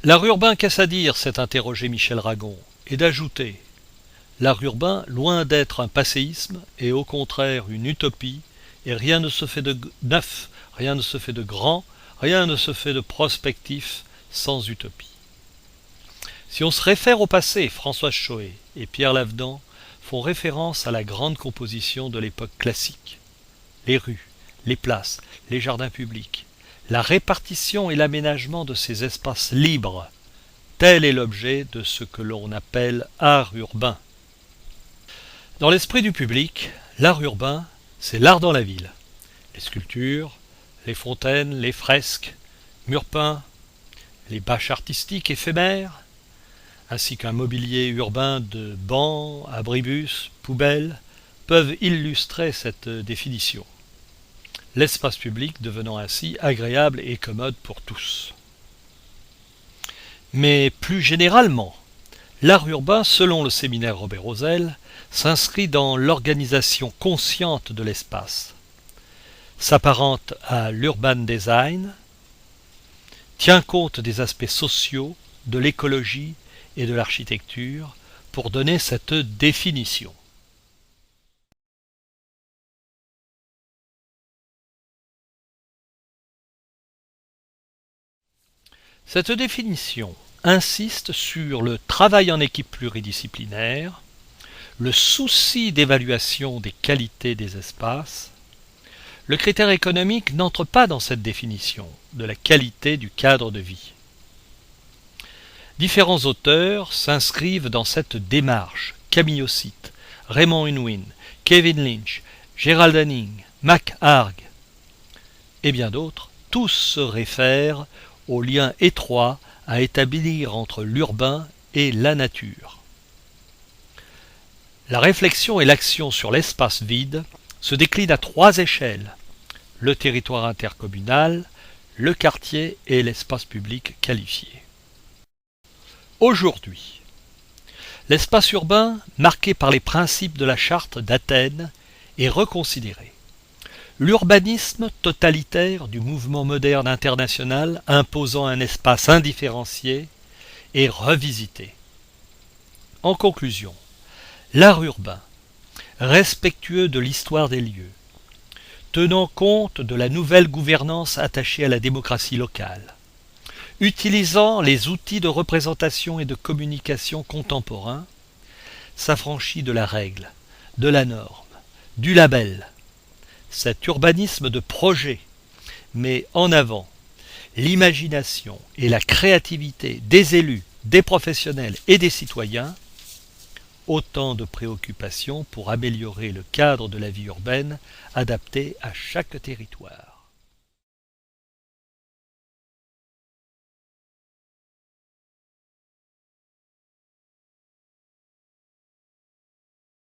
L'art urbain, qu'est-ce à dire s'est interrogé Michel Ragon, et d'ajouter: l'art urbain, loin d'être un passéisme, est au contraire une utopie, et rien ne se fait de neuf, rien ne se fait de grand, rien ne se fait de prospectif sans utopie. Si on se réfère au passé, Françoise Choët et Pierre Lavedan font référence à la grande composition de l'époque classique. Les rues, les places, les jardins publics, la répartition et l'aménagement de ces espaces libres, tel est l'objet de ce que l'on appelle art urbain. Dans l'esprit du public, l'art urbain, c'est l'art dans la ville. Les sculptures, les fontaines, les fresques, murs peints, les bâches artistiques éphémères, ainsi qu'un mobilier urbain de bancs, abribus, poubelles, peuvent illustrer cette définition. L'espace public devenant ainsi agréable et commode pour tous. Mais plus généralement, l'art urbain, selon le séminaire Robert Rosel, s'inscrit dans l'organisation consciente de l'espace, s'apparente à l'urban design, tient compte des aspects sociaux, de l'écologie et de l'architecture pour donner cette définition. Cette définition insiste sur le travail en équipe pluridisciplinaire, le souci d'évaluation des qualités des espaces. Le critère économique n'entre pas dans cette définition de la qualité du cadre de vie. Différents auteurs s'inscrivent dans cette démarche: Camille Ossite, Raymond Unwin, Kevin Lynch, Gerald Hanning, Mac Hague et bien d'autres. Tous se réfèrent au lien étroit à établir entre l'urbain et la nature. La réflexion et l'action sur l'espace vide se déclinent à 3 échelles: le territoire intercommunal, le quartier et l'espace public qualifié. Aujourd'hui, l'espace urbain, marqué par les principes de la charte d'Athènes, est reconsidéré. L'urbanisme totalitaire du mouvement moderne international imposant un espace indifférencié est revisité. En conclusion, l'art urbain, respectueux de l'histoire des lieux, tenant compte de la nouvelle gouvernance attachée à la démocratie locale, utilisant les outils de représentation et de communication contemporains, s'affranchit de la règle, de la norme, du label. Cet urbanisme de projet met en avant l'imagination et la créativité des élus, des professionnels et des citoyens, autant de préoccupations pour améliorer le cadre de la vie urbaine adapté à chaque territoire.